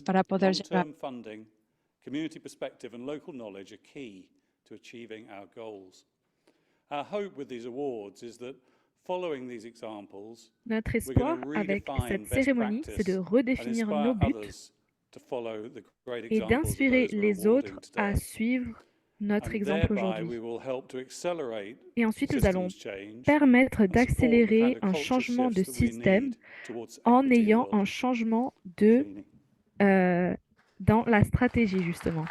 para poder llegar. Long-term funding, community perspective and local knowledge are key to achieving our goals. Our hope with these awards is that following these examples, Notre espoir avec cette cérémonie, c'est de redéfinir nos buts et d'inspirer les autres à suivre notre exemple aujourd'hui. Et ensuite, nous allons permettre d'accélérer un changement de système en ayant un changement dans la stratégie, justement.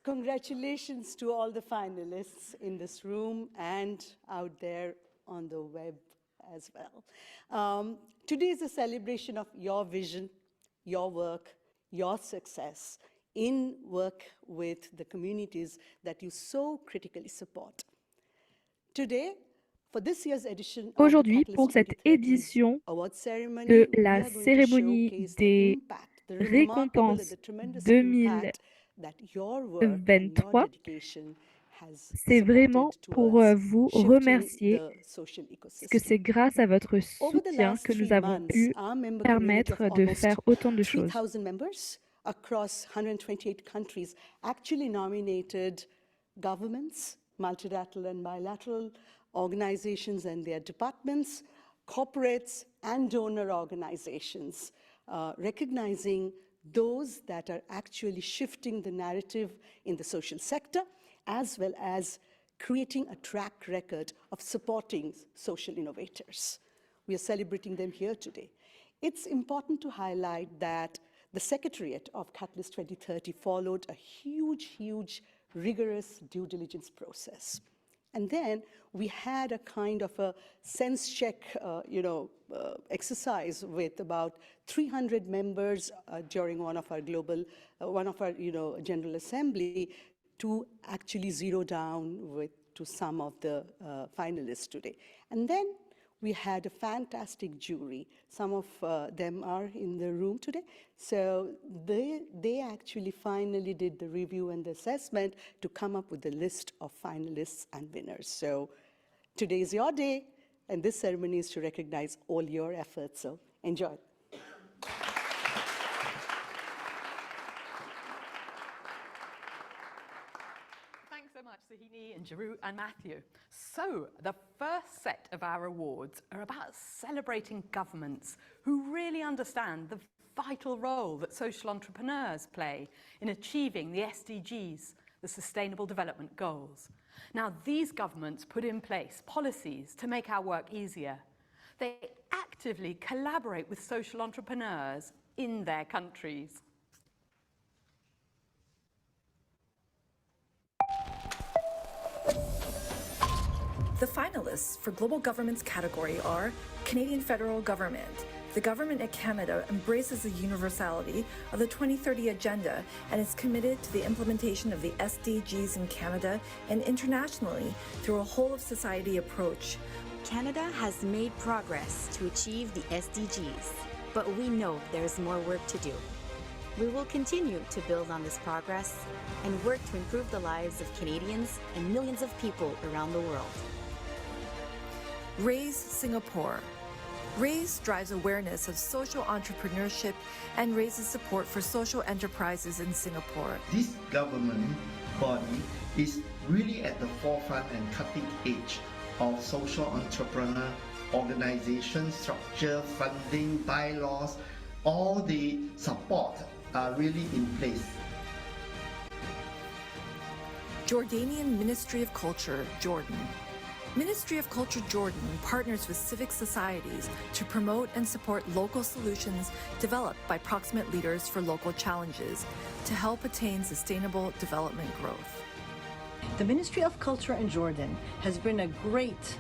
Congratulations to all the finalists in this room and out there on the web as well. Today is a celebration of your vision, your work, your success in work with the communities that you so critically support. Today, for this year's edition Aujourd'hui, pour cette édition de la cérémonie des récompenses 2023, c'est vraiment pour vous remercier parce que c'est grâce à votre soutien que nous avons pu permettre de faire autant de choses. 3,000 members across 128 countries actually nominated governments, multilateral and bilateral organizations and their departments, corporates and donor organizations, recognizing those that are actually shifting the narrative in the social sector, as well as creating a track record of supporting social innovators. We are celebrating them here today. It's important to highlight that the Secretariat of Catalyst 2030 followed a huge, rigorous due diligence process. And then we had a kind of a sense check, exercise with about 300 members during one of our General Assembly to actually zero down to some of the finalists today. And then we had a fantastic jury. Some of them are in the room today. So they actually finally did the review and the assessment to come up with a list of finalists and winners. So today is your day, and this ceremony is to recognize all your efforts. So enjoy. Thanks so much, Sahini and Jeru and Matthew. So the first set of our awards are about celebrating governments who really understand the vital role that social entrepreneurs play in achieving the SDGs, the Sustainable Development Goals. Now, these governments put in place policies to make our work easier. They actively collaborate with social entrepreneurs in their countries. The finalists for Global Governments category are Canadian Federal Government. The government of Canada embraces the universality of the 2030 Agenda and is committed to the implementation of the SDGs in Canada and internationally through a whole-of-society approach. Canada has made progress to achieve the SDGs, but we know there's more work to do. We will continue to build on this progress and work to improve the lives of Canadians and millions of people around the world. Raise Singapore. RAISE drives awareness of social entrepreneurship and raises support for social enterprises in Singapore. This government body is really at the forefront and cutting edge of social entrepreneur organization structure, funding, bylaws. All the support are really in place. Jordanian Ministry of Culture, Jordan. Ministry of Culture Jordan partners with civic societies to promote and support local solutions developed by proximate leaders for local challenges to help attain sustainable development growth. The Ministry of Culture in Jordan has been a great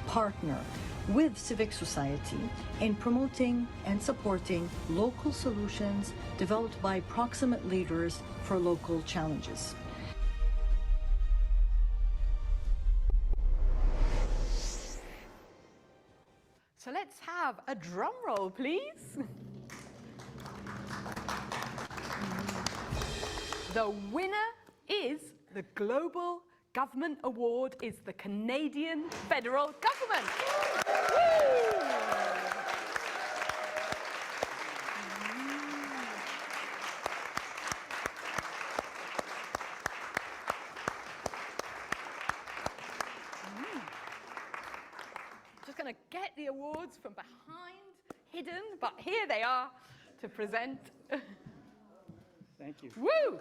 partner with civic society in promoting and supporting local solutions developed by proximate leaders for local challenges. So let's have a drum roll, please. The winner is the Global Government Award is the Canadian Federal Government. awards from behind, hidden, but here they are to present. Thank you. Woo!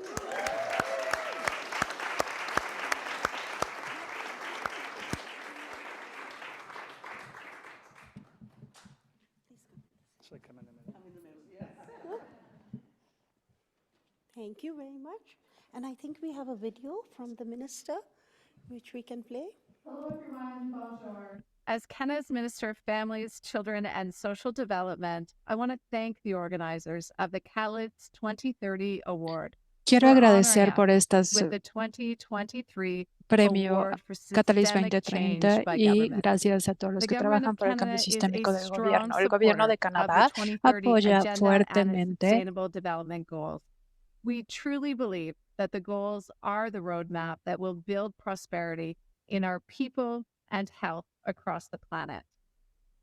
Should I come in a minute? Thank you very much. And I think we have a video from the minister, which we can play. Hello everyone, bonjour. As Canada's Minister of Families, Children and Social Development, I want to thank the organizers of the Catalyst 2030 Award. Quiero agradecer por estas with the 2023 premio Award for Catalyst Systemic 2030 Change by y government. gracias a todos los The que government trabajan of por el cambio Canada is sistémico a del strong gobierno. El gobierno de supporter of Canadá the 2030 apoya agenda and its fuertemente Sustainable Development Goals. We truly believe that the goals are the roadmap that will build prosperity in our people and health across the planet.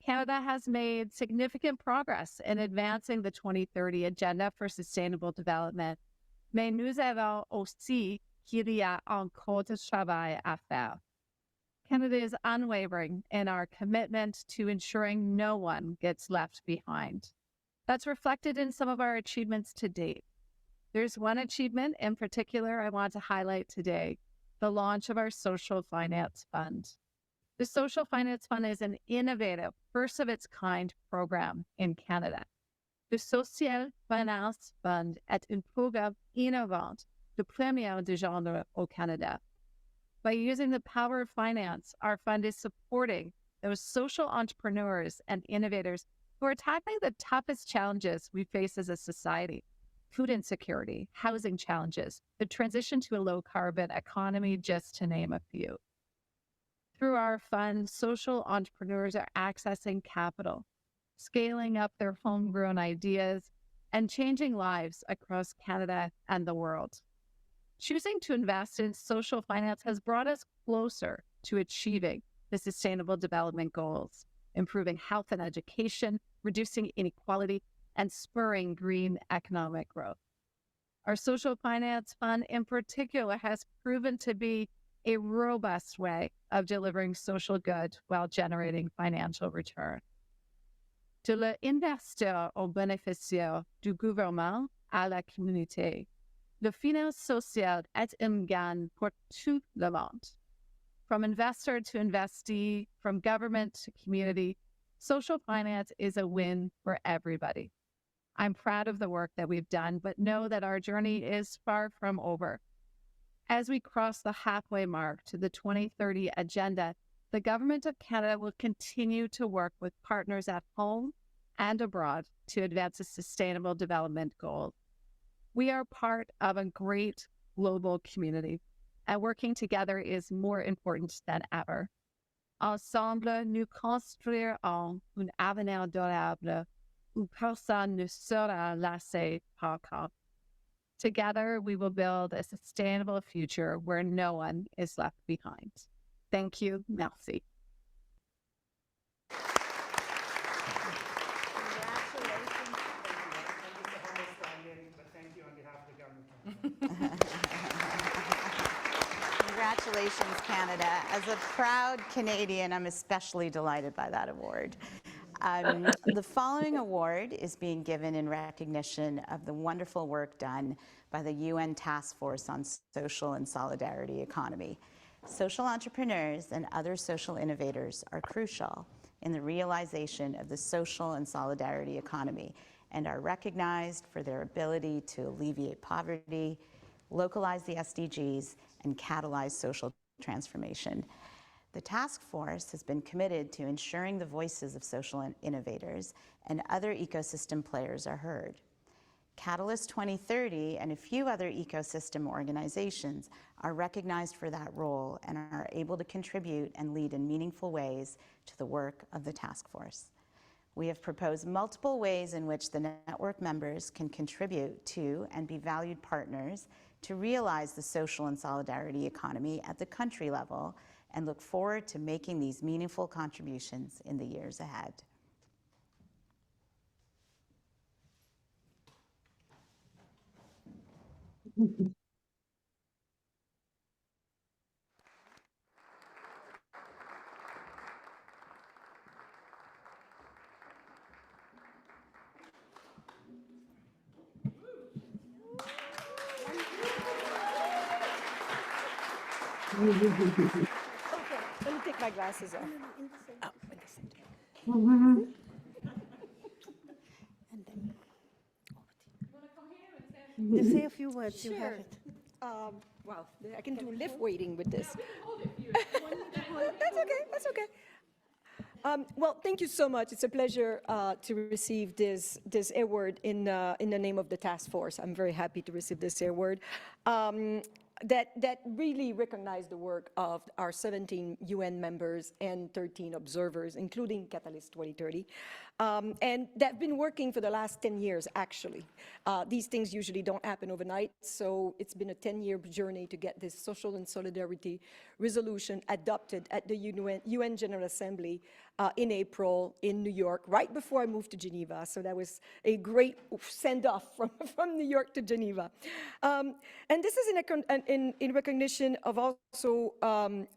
Canada has made significant progress in advancing the 2030 Agenda for Sustainable Development, mais nous avons aussi qu'il y a encore du travail à faire. Canada is unwavering in our commitment to ensuring no one gets left behind. That's reflected in some of our achievements to date. There's one achievement in particular I want to highlight today, the launch of our Social Finance Fund. The Social Finance Fund is an innovative, first-of-its-kind program in Canada. Le Social Finance Fund est un programme innovant, le premier du genre au Canada. By using the power of finance, our fund is supporting those social entrepreneurs and innovators who are tackling the toughest challenges we face as a society: food insecurity, housing challenges, the transition to a low-carbon economy, just to name a few. Through our fund, social entrepreneurs are accessing capital, scaling up their homegrown ideas, and changing lives across Canada and the world. Choosing to invest in social finance has brought us closer to achieving the Sustainable Development Goals, improving health and education, reducing inequality, and spurring green economic growth. Our Social Finance Fund in particular has proven to be a robust way of delivering social good while generating financial return. De l'investeur au bénéficiaire du gouvernement à la communauté, le finance sociale est un gain pour tout le monde. From investor to investee, from government to community, social finance is a win for everybody. I'm proud of the work that we've done, but know that our journey is far from over. As we cross the halfway mark to the 2030 Agenda, the Government of Canada will continue to work with partners at home and abroad to advance the Sustainable Development Goals. We are part of a great global community, and working together is more important than ever. Ensemble, nous construirons un avenir durable où personne ne sera laissé par compte. Together, we will build a sustainable future where no one is left behind. Thank you. Merci. Congratulations, Canada. As a proud Canadian, I'm especially delighted by that award. The following award is being given in recognition of the wonderful work done by the UN Task Force on Social and Solidarity Economy. Social entrepreneurs and other social innovators are crucial in the realization of the social and solidarity economy and are recognized for their ability to alleviate poverty, localize the SDGs, and catalyze social transformation. The task force has been committed to ensuring the voices of social innovators and other ecosystem players are heard. Catalyst 2030 and a few other ecosystem organizations are recognized for that role and are able to contribute and lead in meaningful ways to the work of the task force. We have proposed multiple ways in which the network members can contribute to and be valued partners to realize the social and solidarity economy at the country level, and look forward to making these meaningful contributions in the years ahead. Okay, let me take my glasses off. Oh, in the center. And then, to say a few words, you have it. Well, I can do lift weighting with this. That's okay, that's okay. Well, thank you so much. It's a pleasure to receive this award in the name of the task force. I'm very happy to receive this award. That really recognize the work of our 17 UN members and 13 observers, including Catalyst 2030. And they've been working for the last 10 years, actually. These things usually don't happen overnight, so it's been a 10-year journey to get this social and solidarity resolution adopted at the UN General Assembly in April in New York, right before I moved to Geneva. So that was a great send-off from New York to Geneva. And this is in recognition of also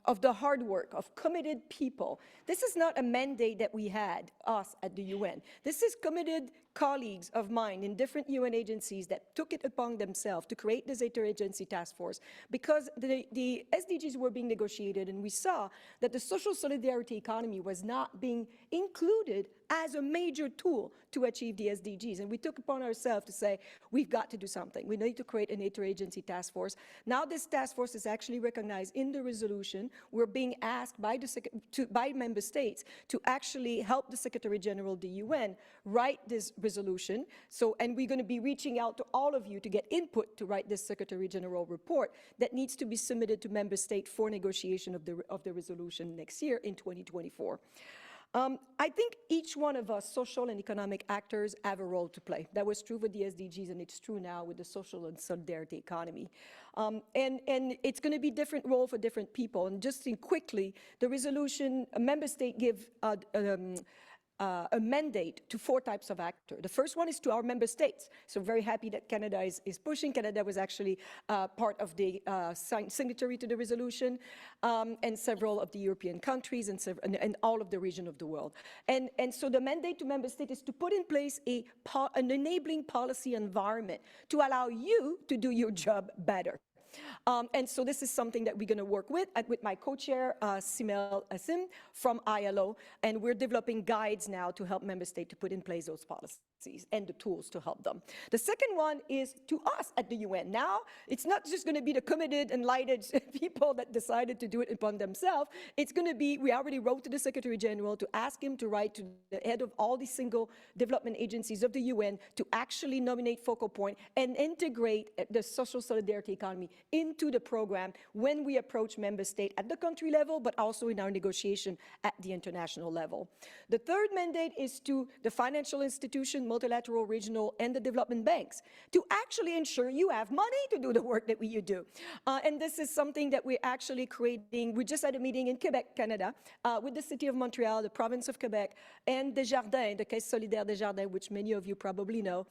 of the hard work of committed people. This is not a mandate that we had, us at the UN. This is committed colleagues of mine in different UN agencies that took it upon themselves to create this interagency task force because the SDGs were being negotiated and we saw that the social solidarity economy was not being included as a major tool to achieve the SDGs. And we took upon ourselves to say, we've got to do something. We need to create an interagency task force. Now this task force is actually recognized in the resolution. We're being asked by member states to actually help the Secretary General of the UN write this resolution. So, and we're going to be reaching out to all of you to get input to write this Secretary General report that needs to be submitted to member state for negotiation of the resolution next year in 2024. I think each one of us, social and economic actors, have a role to play. That was true with the SDGs, and it's true now with the social and solidarity economy. And it's going to be different role for different people. And just quickly, the resolution, a member state give a mandate to 4 types of actors. The first one is to our member states. So very happy that Canada is pushing. Canada was actually part of the signatory to the resolution, and several of the European countries and all of the region of the world. And so the mandate to member states is to put in place an enabling policy environment to allow you to do your job better. And so this is something that we're going to work with my co-chair, Simel Assim from ILO, and we're developing guides now to help member states to put in place those policies and the tools to help them. The second one is to us at the UN. Now, it's not just going to be the committed, enlightened people that decided to do it upon themselves. It's going to be, we already wrote to the Secretary General to ask him to write to the head of all the single development agencies of the UN to actually nominate focal point and integrate the social solidarity economy into the program when we approach member state at the country level, but also in our negotiation at the international level. The third mandate is to the financial institution, multilateral, regional, and the development banks to actually ensure you have money to do the work that you do. And this is something that we're actually creating. We just had a meeting in Quebec, Canada, with the city of Montreal, the province of Quebec, and Desjardins, the Caisse Solidaire Desjardins, which many of you probably know,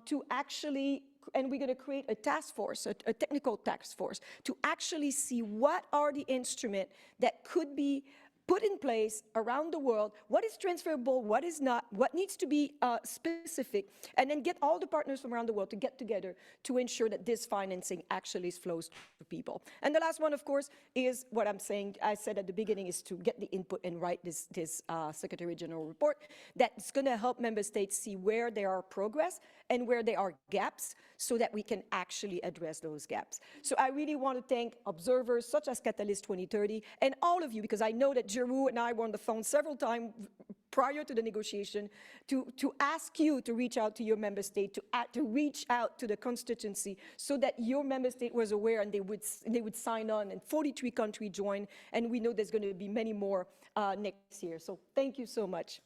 to actually, and we're going to create a task force, a technical task force, to actually see what are the instruments that could be put in place around the world, what is transferable, what is not, what needs to be specific, and then get all the partners from around the world to get together to ensure that this financing actually flows to people. And the last one, of course, is what I'm saying, I said at the beginning, is to get the input and write this Secretary General report that's going to help member states see where there are progress and where there are gaps so that we can actually address those gaps. So I really want to thank observers such as Catalyst 2030 and all of you, because I know that Giroux and I were on the phone several times prior to the negotiation to ask you to reach out to your member state, to reach out to the constituency so that your member state was aware and they would sign on, and 43 countries join, and we know there's going to be many more next year. So thank you so much.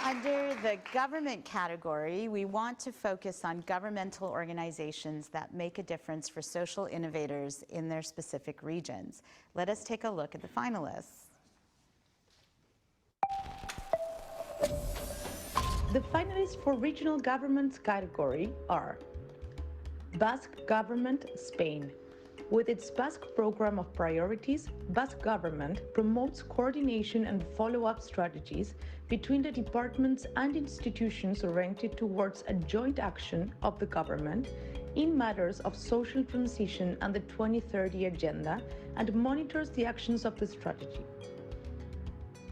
Under the government category, we want to focus on governmental organizations that make a difference for social innovators in their specific regions. Let us take a look at the finalists. The finalists for regional governments category are Basque Government, Spain, With its Basque program of priorities, Basque government promotes coordination and follow-up strategies between the departments and institutions oriented towards a joint action of the government in matters of social transition and the 2030 agenda, and monitors the actions of the strategy.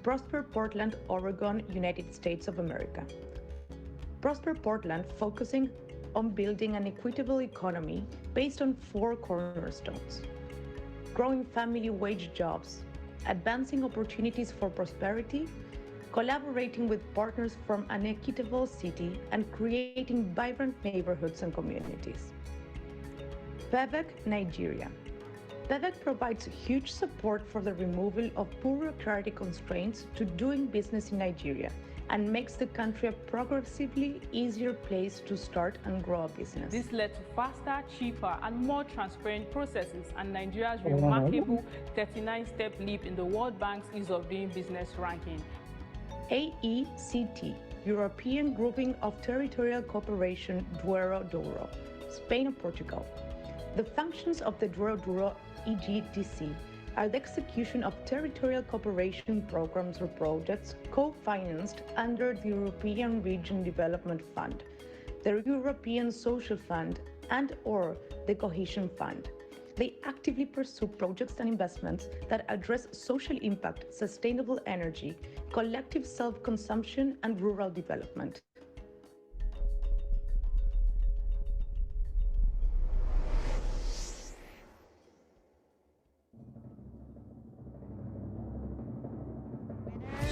Prosper Portland, Oregon, United States of America. Prosper Portland focusing on building an equitable economy based on 4 cornerstones: growing family wage jobs, advancing opportunities for prosperity, collaborating with partners from an equitable city, and creating vibrant neighborhoods and communities. PEVEC, Nigeria. PEVEC provides huge support for the removal of bureaucratic constraints to doing business in Nigeria and makes the country a progressively easier place to start and grow a business. This led to faster, cheaper, and more transparent processes, and Nigeria's remarkable 39-step leap in the World Bank's Ease of Doing Business ranking. AECT, European Grouping of Territorial Cooperation Douro-Douro, Spain and Portugal. The functions of the Douro-Douro EGDC are the execution of territorial cooperation programs or projects co-financed under the European Region Development Fund, the European Social Fund, and/or the Cohesion Fund. They actively pursue projects and investments that address social impact, sustainable energy, collective self-consumption, and rural development.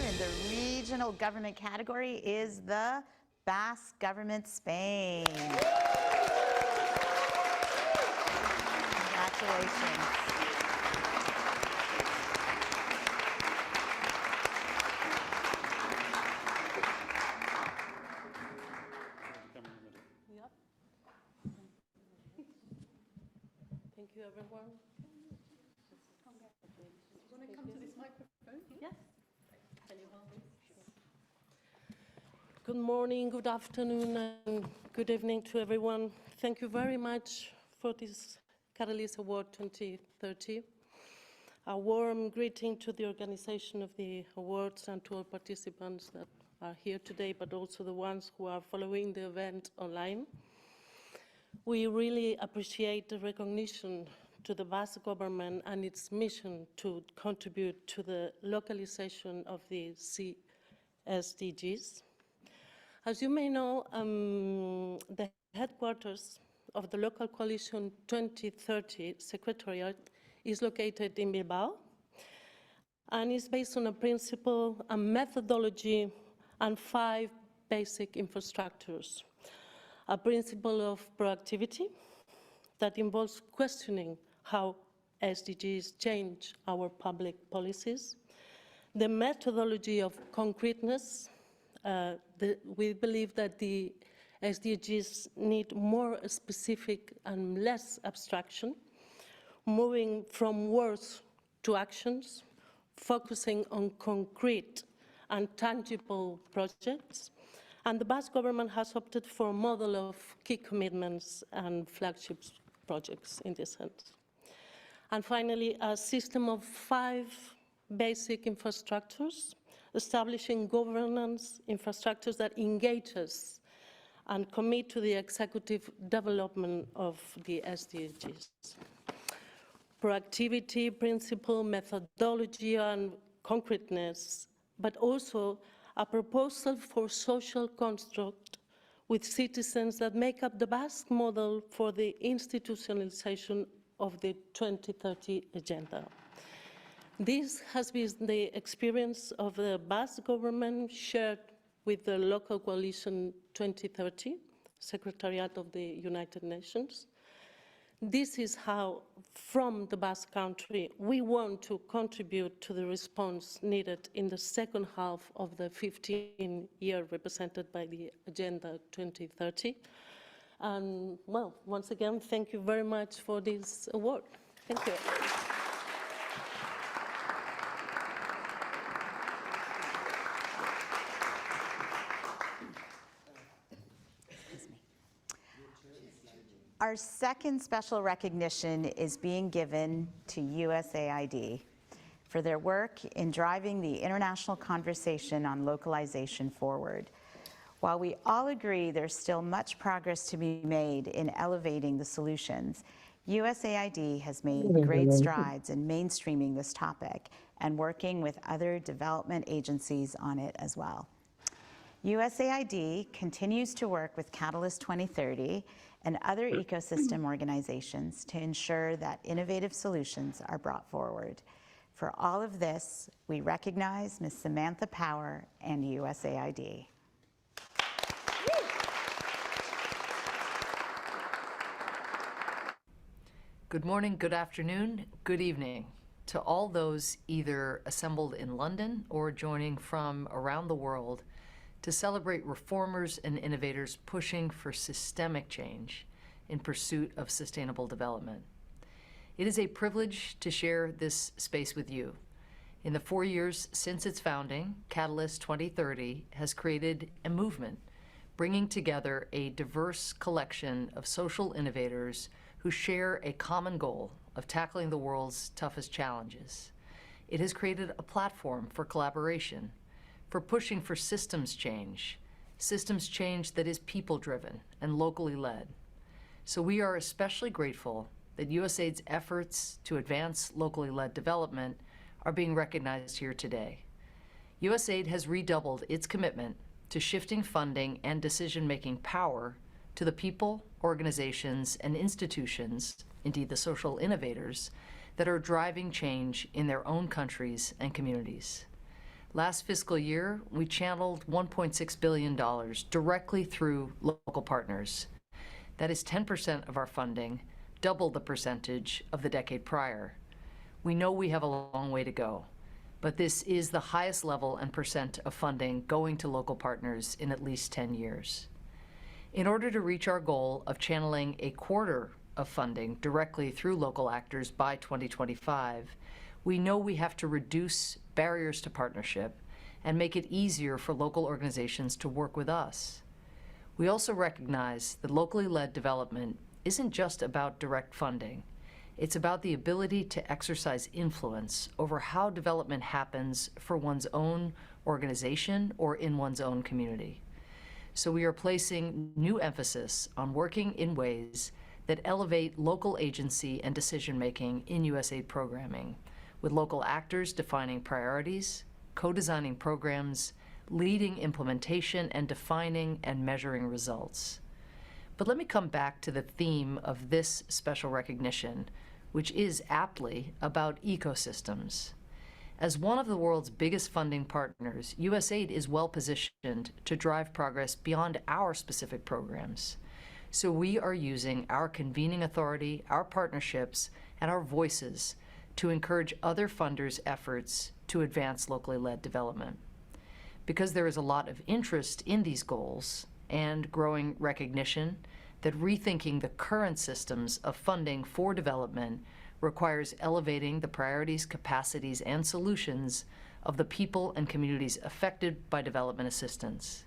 In the regional government category is the Basque Government Spain. Congratulations. Yep. Thank you, everyone. Want to come to this microphone? Yes. Good morning, good afternoon, and good evening to everyone. Thank you very much for this Catalyst Award 2030. A warm greeting to the organization of the awards and to all participants that are here today, but also the ones who are following the event online. We really appreciate the recognition to the Basque government and its mission to contribute to the localization of the SDGs. As you may know, the headquarters of the Local Coalition 2030 Secretariat is located in Bilbao and is based on a principle, a methodology, and 5 basic infrastructures. A principle of proactivity that involves questioning how SDGs change our public policies. The methodology of concreteness. We believe that the SDGs need more specific and less abstraction, moving from words to actions, focusing on concrete and tangible projects. And the Basque government has opted for a model of key commitments and flagship projects in this sense. And finally, a system of 5 basic infrastructures, establishing governance infrastructures that engage us and commit to the executive development of the SDGs. Proactivity, principle, methodology, and concreteness, but also a proposal for social construct with citizens that make up the Basque model for the institutionalization of the 2030 agenda. This has been the experience of the Basque government shared with the Local Coalition 2030, Secretariat of the United Nations. This is how, from the Basque Country, we want to contribute to the response needed in the second half of the 15-year represented by the Agenda 2030. And, well, once again, thank you very much for this award. Thank you. Our second special recognition is being given to USAID for their work in driving the international conversation on localization forward. While we all agree there's still much progress to be made in elevating the solutions, USAID has made great strides in mainstreaming this topic and working with other development agencies on it as well. USAID continues to work with Catalyst 2030 and other ecosystem organizations to ensure that innovative solutions are brought forward. For all of this, we recognize Ms. Samantha Power and USAID. Good morning, good afternoon, good evening to all those either assembled in London or joining from around the world to celebrate reformers and innovators pushing for systemic change in pursuit of sustainable development. It is a privilege to share this space with you. In the 4 years since its founding, Catalyst 2030 has created a movement bringing together a diverse collection of social innovators who share a common goal of tackling the world's toughest challenges. It has created a platform for collaboration, for pushing for systems change that is people-driven and locally led. So we are especially grateful that USAID's efforts to advance locally led development are being recognized here today. USAID has redoubled its commitment to shifting funding and decision-making power to the people, organizations, and institutions, indeed the social innovators, that are driving change in their own countries and communities. Last fiscal year, we channeled $1.6 billion directly through local partners. That is 10% of our funding, double the percentage of the decade prior. We know we have a long way to go, but this is the highest level and percent of funding going to local partners in at least 10 years. In order to reach our goal of channeling a quarter of funding directly through local actors by 2025, we know we have to reduce barriers to partnership and make it easier for local organizations to work with us. We also recognize that locally led development isn't just about direct funding. It's about the ability to exercise influence over how development happens for one's own organization or in one's own community. So we are placing new emphasis on working in ways that elevate local agency and decision-making in USAID programming, with local actors defining priorities, co-designing programs, leading implementation, and defining and measuring results. But let me come back to the theme of this special recognition, which is aptly about ecosystems. As one of the world's biggest funding partners, USAID is well positioned to drive progress beyond our specific programs. So we are using our convening authority, our partnerships, and our voices to encourage other funders' efforts to advance locally led development. Because there is a lot of interest in these goals and growing recognition that rethinking the current systems of funding for development requires elevating the priorities, capacities, and solutions of the people and communities affected by development assistance.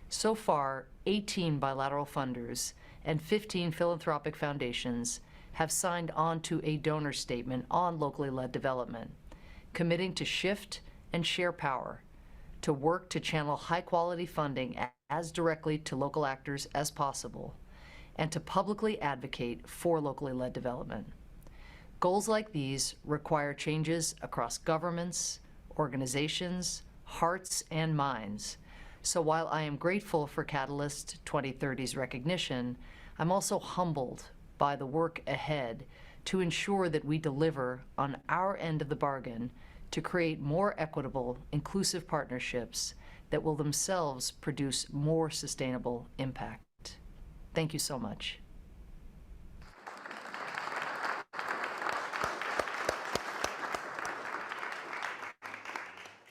So far, 18 bilateral funders and 15 philanthropic foundations have signed on to a donor statement on locally led development, committing to shift and share power, to work to channel high-quality funding as directly to local actors as possible, and to publicly advocate for locally led development. Goals like these require changes across governments, organizations, hearts, and minds. So while I am grateful for Catalyst 2030's recognition, I'm also humbled by the work ahead to ensure that we deliver on our end of the bargain to create more equitable, inclusive partnerships that will themselves produce more sustainable impact. Thank you so much.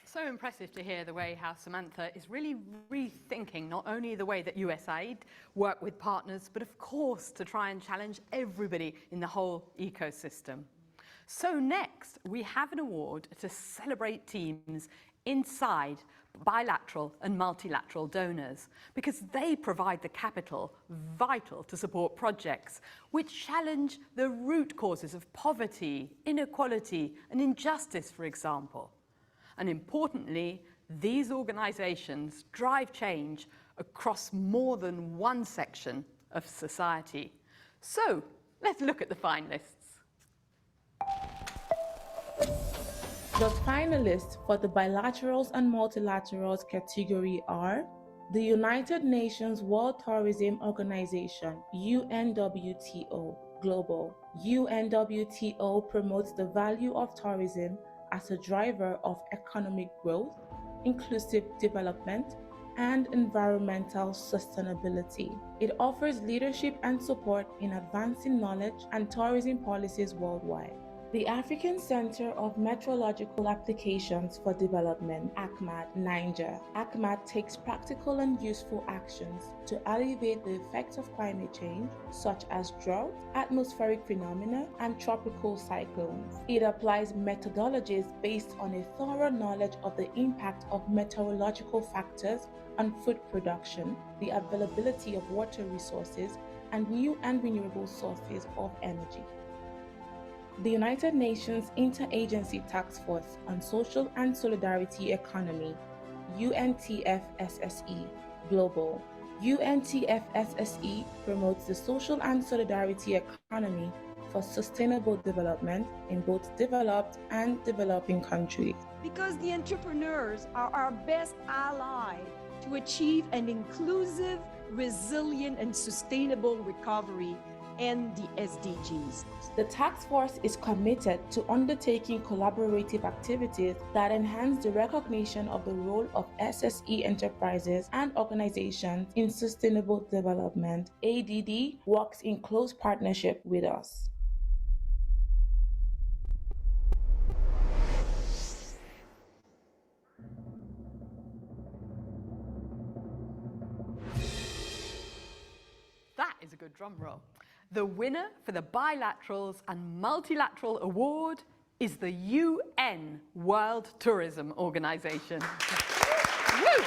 So impressive to hear the way how Samantha is really rethinking not only the way that USAID work with partners, but of course to try and challenge everybody in the whole ecosystem. So next, we have an award to celebrate teams inside bilateral and multilateral donors, because they provide the capital vital to support projects which challenge the root causes of poverty, inequality, and injustice, for example. And importantly, these organizations drive change across more than one section of society. So let's look at the finalists. The finalists for the bilaterals and multilaterals category are the United Nations World Tourism Organization, UNWTO, Global. UNWTO promotes the value of tourism as a driver of economic growth, inclusive development, and environmental sustainability. It offers leadership and support in advancing knowledge and tourism policies worldwide. The African Center of Meteorological Applications for Development, ACMAD, Niger. ACMAD takes practical and useful actions to alleviate the effects of climate change, such as drought, atmospheric phenomena, and tropical cyclones. It applies methodologies based on a thorough knowledge of the impact of meteorological factors on food production, the availability of water resources, and new and renewable sources of energy. The United Nations Interagency Task Force on Social and Solidarity Economy, UNTFSSE, Global. UNTFSSE promotes the social and solidarity economy for sustainable development in both developed and developing countries. Because the entrepreneurs are our best ally to achieve an inclusive, resilient, and sustainable recovery and the SDGs. The task force is committed to undertaking collaborative activities that enhance the recognition of the role of SSE enterprises and organizations in sustainable development. ADD works in close partnership with us. That is a good drum roll. The winner for the Bilaterals and Multilateral Award is the UN World Tourism Organization. Woo!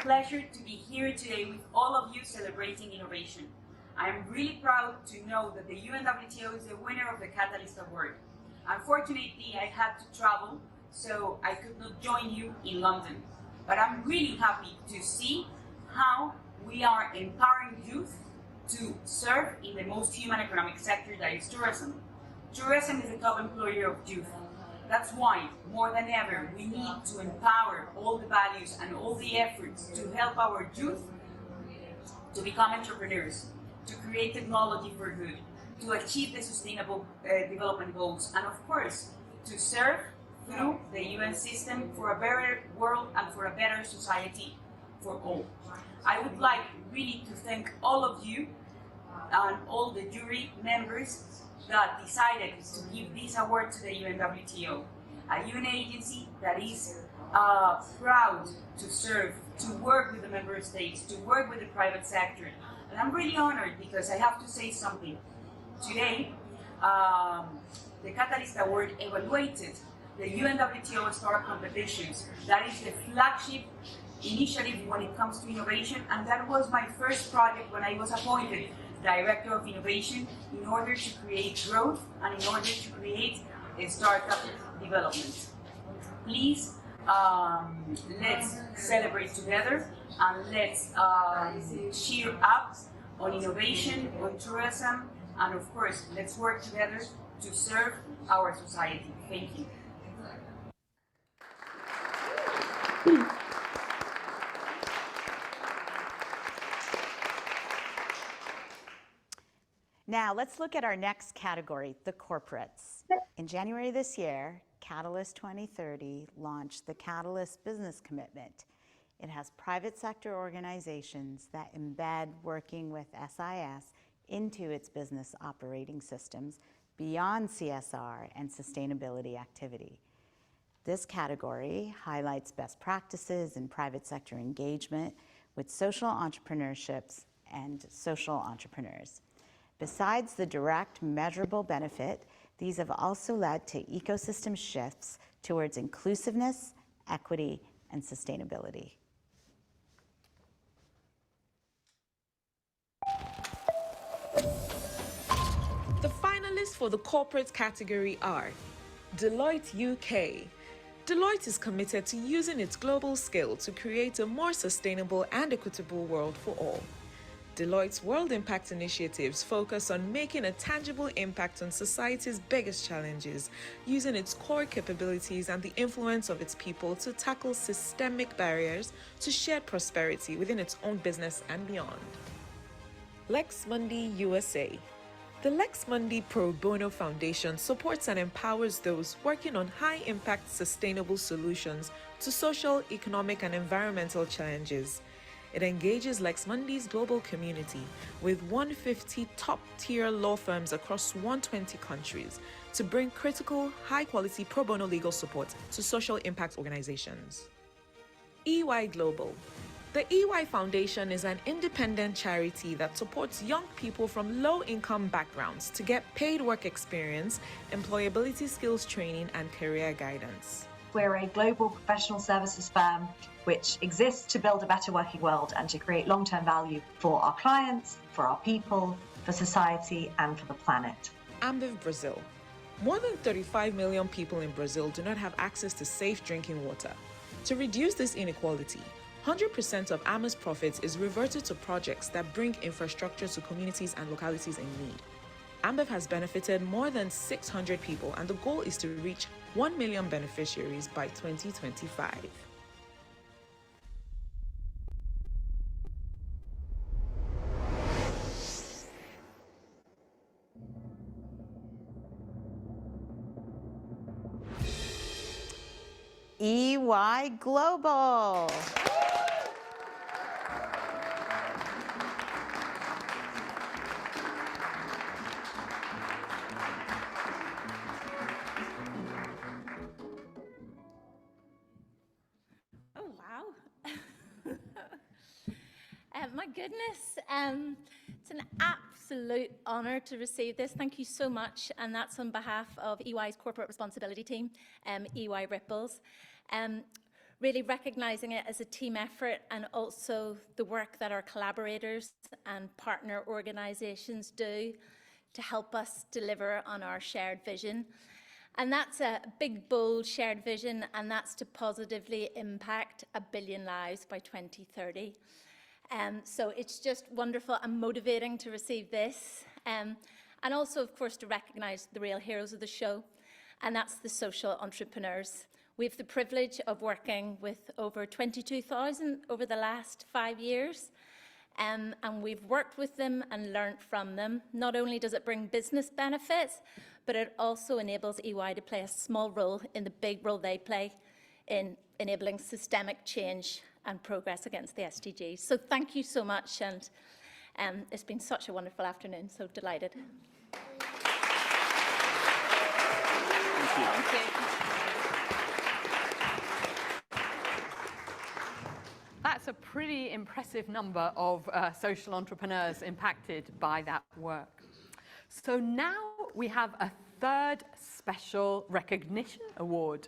Pleasure to be here today with all of you celebrating innovation. I am really proud to know that the UNWTO is the winner of the Catalyst Award. Unfortunately, I had to travel, so I could not join you in London. But I'm really happy to see how we are empowering youth to serve in the most human economic sector, that is tourism. Tourism is the top employer of youth. That's why, more than ever, we need to empower all the values and all the efforts to help our youth to become entrepreneurs, to create technology for good, to achieve the sustainable development goals, and of course, to serve through the UN system for a better world and for a better society for all. I would like really to thank all of you and all the jury members that decided to give this award to the UNWTO, a UN agency that is proud to serve, to work with the member states, to work with the private sector. And I'm really honored because I have to say something. Today, the Catalyst Award evaluated the UNWTO Star Competitions. That is the flagship initiative when it comes to innovation, and that was my first project when I was appointed Director of Innovation in order to create growth and in order to create a startup development. Please, let's celebrate together and let's cheer up on innovation, on tourism, and of course, let's work together to serve our society. Thank you. Now, let's look at our next category, the corporates. In January this year, Catalyst 2030 launched the Catalyst Business Commitment. It has private sector organizations that embed working with SIS into its business operating systems beyond CSR and sustainability activity. This category highlights best practices in private sector engagement with social entrepreneurships and social entrepreneurs. Besides the direct measurable benefit, these have also led to ecosystem shifts towards inclusiveness, equity, and sustainability. The finalists for the corporate category are Deloitte UK. Deloitte is committed to using its global scale to create a more sustainable and equitable world for all. Deloitte's World Impact initiatives focus on making a tangible impact on society's biggest challenges, using its core capabilities and the influence of its people to tackle systemic barriers to shared prosperity within its own business and beyond. Lex Mundi USA. The Lex Mundi Pro Bono Foundation supports and empowers those working on high-impact sustainable solutions to social, economic, and environmental challenges. It engages Lex Mundi's global community with 150 top-tier law firms across 120 countries to bring critical, high-quality pro bono legal support to social impact organizations. EY Global. The EY Foundation is an independent charity that supports young people from low-income backgrounds to get paid work experience, employability skills training, and career guidance. We're a global professional services firm which exists to build a better working world and to create long-term value for our clients, for our people, for society, and for the planet. Ambev Brazil. More than 35 million people in Brazil do not have access to safe drinking water. To reduce this inequality, 100% of Ambev's profits is reverted to projects that bring infrastructure to communities and localities in need. Ambev has benefited more than 600 people, and the goal is to reach 1 million beneficiaries by 2025. EY Global. Oh, wow. My goodness, it's an absolute honor to receive this. Thank you so much. And that's on behalf of EY's corporate responsibility team, EY Ripples. Really recognizing it as a team effort and also the work that our collaborators and partner organizations do to help us deliver on our shared vision. And that's a big, bold shared vision, and that's to positively impact 1 billion lives by 2030. So it's just wonderful and motivating to receive this. And also, of course, to recognize the real heroes of the show, and that's the social entrepreneurs. We have the privilege of working with over 22,000 over the last 5 years. And we've worked with them and learned from them. Not only does it bring business benefits, but it also enables EY to play a small role in the big role they play in enabling systemic change and progress against the SDGs. So thank you so much, and it's been such a wonderful afternoon, so delighted. Thank you. That's a pretty impressive number of social entrepreneurs impacted by that work. So now we have a third special recognition award.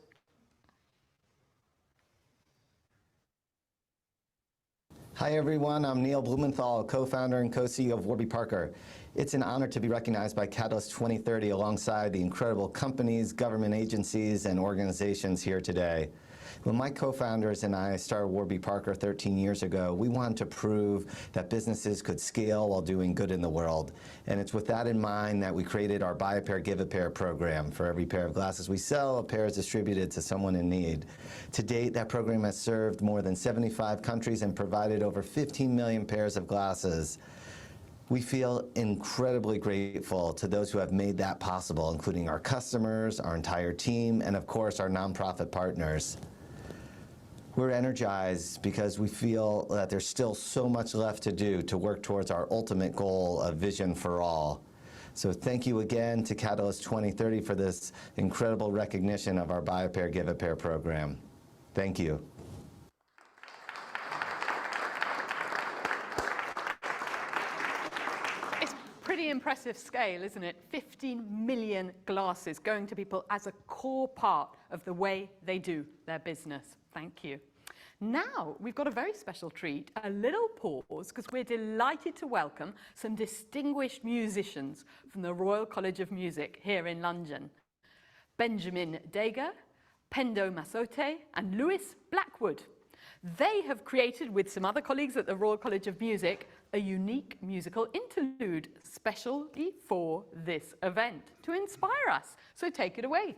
Hi everyone, I'm Neil Blumenthal, co-founder and co-CEO of Warby Parker. It's an honor to be recognized by Catalyst 2030 alongside the incredible companies, government agencies, and organizations here today. When my co-founders and I started Warby Parker 13 years ago, we wanted to prove that businesses could scale while doing good in the world. And it's with that in mind that we created our Buy a Pair, Give a Pair program. For every pair of glasses we sell, a pair is distributed to someone in need. To date, that program has served more than 75 countries and provided over 15 million pairs of glasses. We feel incredibly grateful to those who have made that possible, including our customers, our entire team, and of course, our nonprofit partners. We're energized because we feel that there's still so much left to do to work towards our ultimate goal of vision for all. So thank you again to Catalyst 2030 for this incredible recognition of our Buy a Pair, Give a Pair program. Thank you. Pretty impressive scale, isn't it? 15 million glasses going to people as a core part of the way they do their business. Thank you. Now, we've got a very special treat, a little pause, because we're delighted to welcome some distinguished musicians from the Royal College of Music here in London. Benjamin Dega, Pendo Masote, and Lewis Blackwood. They have created, with some other colleagues at the Royal College of Music, a unique musical interlude specially for this event to inspire us. So take it away.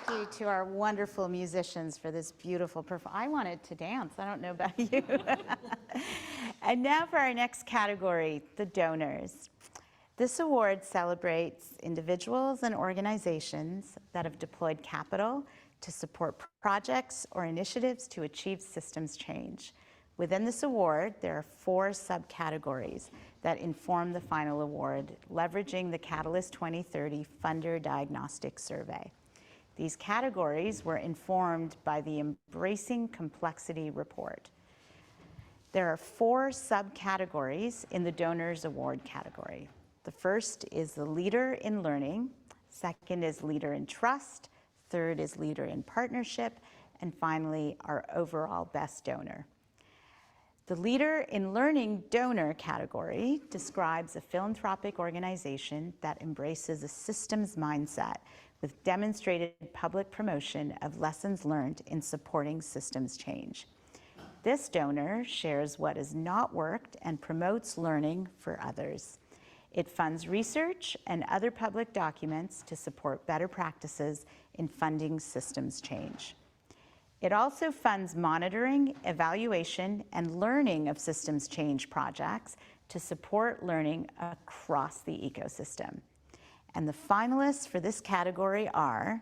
Thank you to our wonderful musicians for this beautiful performance. I wanted to dance. I don't know about you. And now for our next category, the donors. This award celebrates individuals and organizations that have deployed capital to support projects or initiatives to achieve systems change. Within this award, there are 4 subcategories that inform the final award, leveraging the Catalyst 2030 Funder Diagnostic Survey. These categories were informed by the Embracing Complexity report. There are 4 subcategories in the Donors Award category. The first is the Leader in Learning, second is Leader in Trust, third is Leader in Partnership, and finally, our overall Best Donor. The Leader in Learning donor category describes a philanthropic organization that embraces a systems mindset with demonstrated public promotion of lessons learned in supporting systems change. This donor shares what has not worked and promotes learning for others. It funds research and other public documents to support better practices in funding systems change. It also funds monitoring, evaluation, and learning of systems change projects to support learning across the ecosystem. And the finalists for this category are...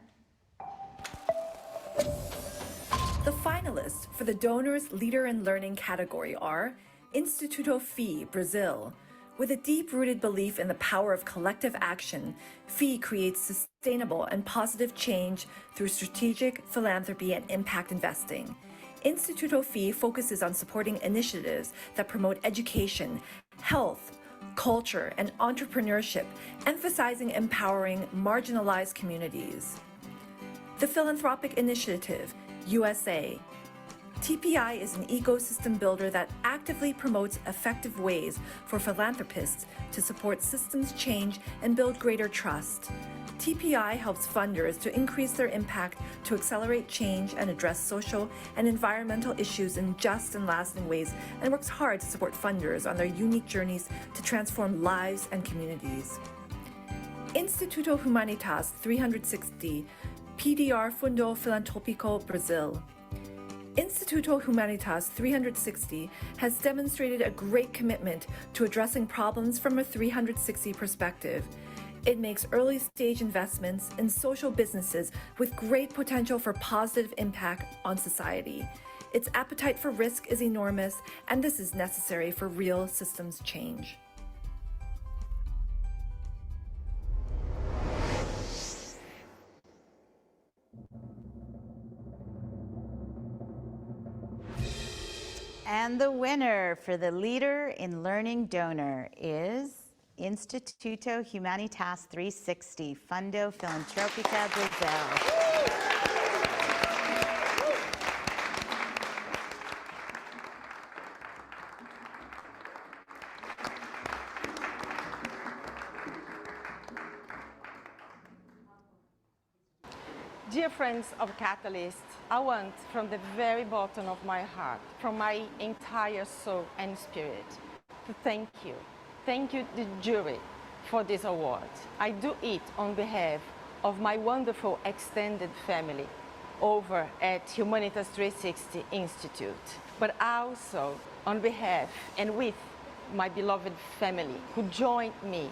The finalists for the Donors Leader in Learning category are Instituto FI, Brazil. With a deep-rooted belief in the power of collective action, FI creates sustainable and positive change through strategic philanthropy and impact investing. Instituto FI focuses on supporting initiatives that promote education, health, culture, and entrepreneurship, emphasizing empowering marginalized communities. The Philanthropic Initiative, USA. TPI is an ecosystem builder that actively promotes effective ways for philanthropists to support systems change and build greater trust. TPI helps funders to increase their impact to accelerate change and address social and environmental issues in just and lasting ways, and works hard to support funders on their unique journeys to transform lives and communities. Instituto Humanitas 360, PDR Fundo Filantropico Brazil. Instituto Humanitas 360 has demonstrated a great commitment to addressing problems from a 360 perspective. It makes early-stage investments in social businesses with great potential for positive impact on society. Its appetite for risk is enormous, and this is necessary for real systems change. And the winner for the Leader in Learning donor is Instituto Humanitas 360, Fundo Filantropica Brazil. Dear friends of Catalyst, I want from the very bottom of my heart, from my entire soul and spirit, to thank you. Thank you, the jury, for this award. I do it on behalf of my wonderful extended family over at Humanitas 360 Institute, but also on behalf and with my beloved family who joined me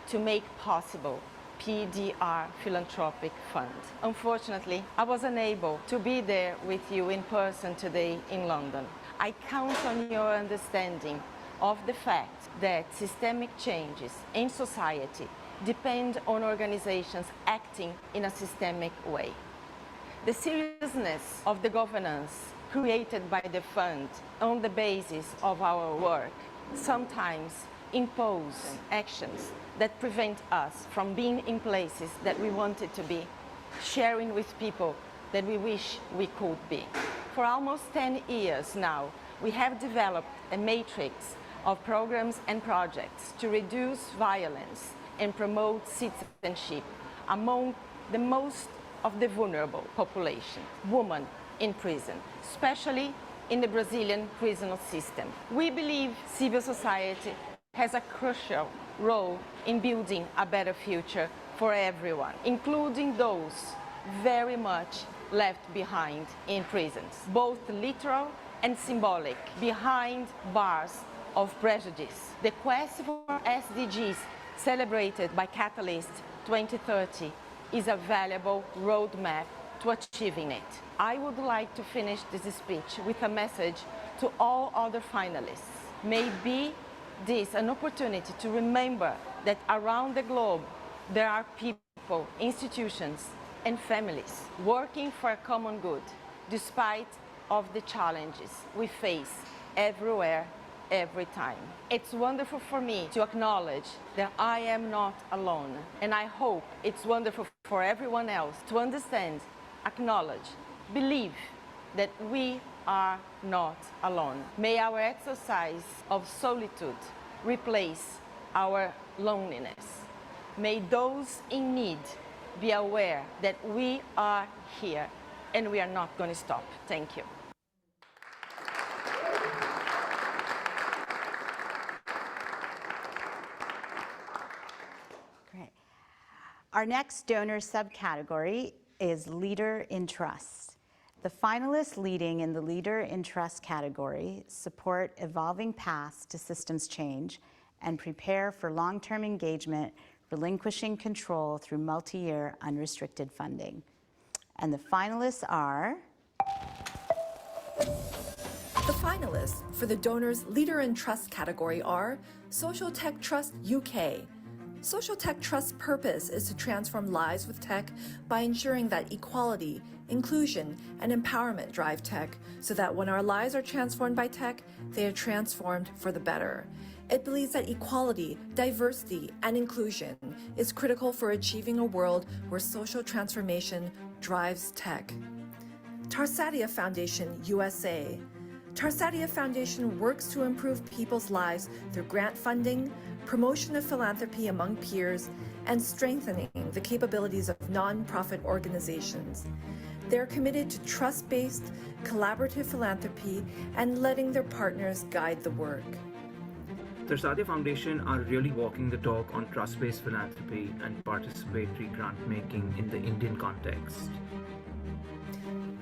to make possible PDR Philanthropic Fund. Unfortunately, I was unable to be there with you in person today in London. I count on your understanding of the fact that systemic changes in society depend on organizations acting in a systemic way. The seriousness of the governance created by the fund on the basis of our work sometimes impose actions that prevent us from being in places that we wanted to be, sharing with people that we wish we could be. For almost 10 years now, we have developed a matrix of programs and projects to reduce violence and promote citizenship among the most of the vulnerable population, women in prison, especially in the Brazilian prison system. We believe civil society has a crucial role in building a better future for everyone, including those very much left behind in prisons, both literal and symbolic, behind bars of prejudice. The quest for SDGs celebrated by Catalyst 2030 is a valuable roadmap to achieving it. I would like to finish this speech with a message to all other finalists. Maybe this an opportunity to remember that around the globe there are people, institutions, and families working for a common good, despite of the challenges we face everywhere, every time. It's wonderful for me to acknowledge that I am not alone, and I hope it's wonderful for everyone else to understand, acknowledge, believe that we are not alone. May our exercise of solitude replace our loneliness. May those in need be aware that we are here and we are not going to stop. Thank you. Great. Our next donor subcategory is Leader in Trust. The finalists leading in the Leader in Trust category support evolving paths to systems change and prepare for long-term engagement, relinquishing control through multi-year unrestricted funding. And the finalists are... The finalists for the Donors Leader in Trust category are Social Tech Trust UK. Social Tech Trust's purpose is to transform lives with tech by ensuring that equality, inclusion, and empowerment drive tech so that when our lives are transformed by tech, they are transformed for the better. It believes that equality, diversity, and inclusion is critical for achieving a world where social transformation drives tech. Tarsadia Foundation, USA. Tarsadia Foundation works to improve people's lives through grant funding, promotion of philanthropy among peers, and strengthening the capabilities of nonprofit organizations. They're committed to trust-based, collaborative philanthropy and letting their partners guide the work. The Tarsadia Foundation are really walking the talk on trust-based philanthropy and participatory grant-making in the Indian context.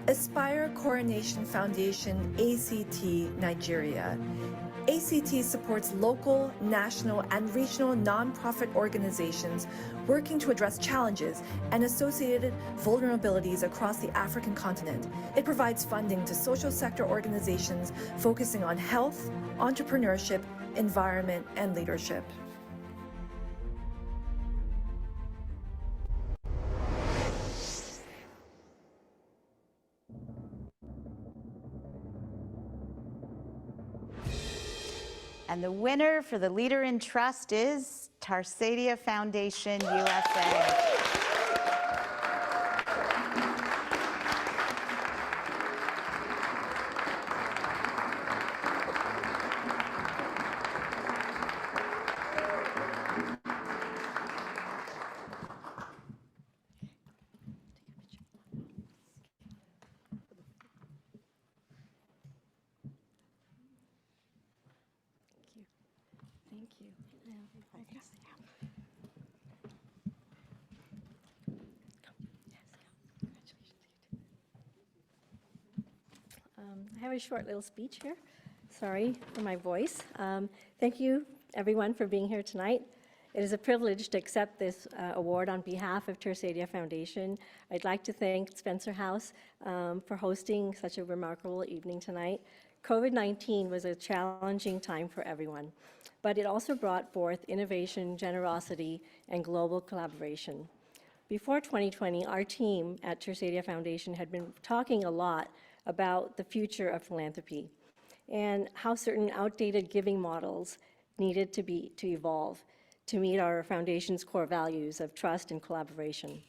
Aspire Coronation Foundation, ACT, Nigeria. ACT supports local, national, and regional nonprofit organizations working to address challenges and associated vulnerabilities across the African continent. It provides funding to social sector organizations focusing on health, entrepreneurship, environment, and leadership. And the winner for the Leader in Trust is Tarsadia Foundation, USA. Thank you. I have a short little speech here. Sorry for my voice. Thank you, everyone, for being here tonight. It is a privilege to accept this award on behalf of Tarsadia Foundation. I'd like to thank Spencer House for hosting such a remarkable evening tonight. COVID-19 was a challenging time for everyone, but it also brought forth innovation, generosity, and global collaboration. Before 2020, our team at Tarsadia Foundation had been talking a lot about the future of philanthropy and how certain outdated giving models needed to evolve to meet our foundation's core values of trust and collaboration.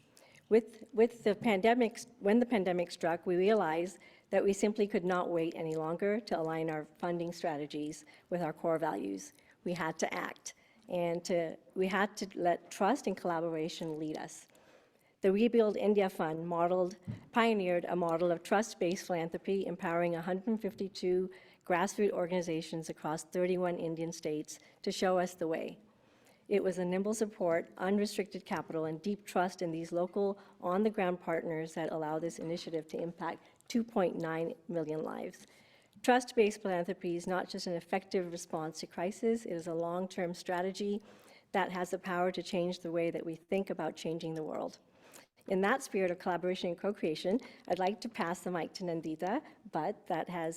When the pandemic struck, we realized that we simply could not wait any longer to align our funding strategies with our core values. We had to act, and we had to let trust and collaboration lead us. The Rebuild India Fund pioneered a model of trust-based philanthropy, empowering 152 grassroots organizations across 31 Indian states to show us the way. It was a nimble support, unrestricted capital, and deep trust in these local, on-the-ground partners that allow this initiative to impact 2.9 million lives. Trust-based philanthropy is not just an effective response to crisis, it is a long-term strategy that has the power to change the way that we think about changing the world. In that spirit of collaboration and co-creation, I'd like to pass the mic to Nandita Butt,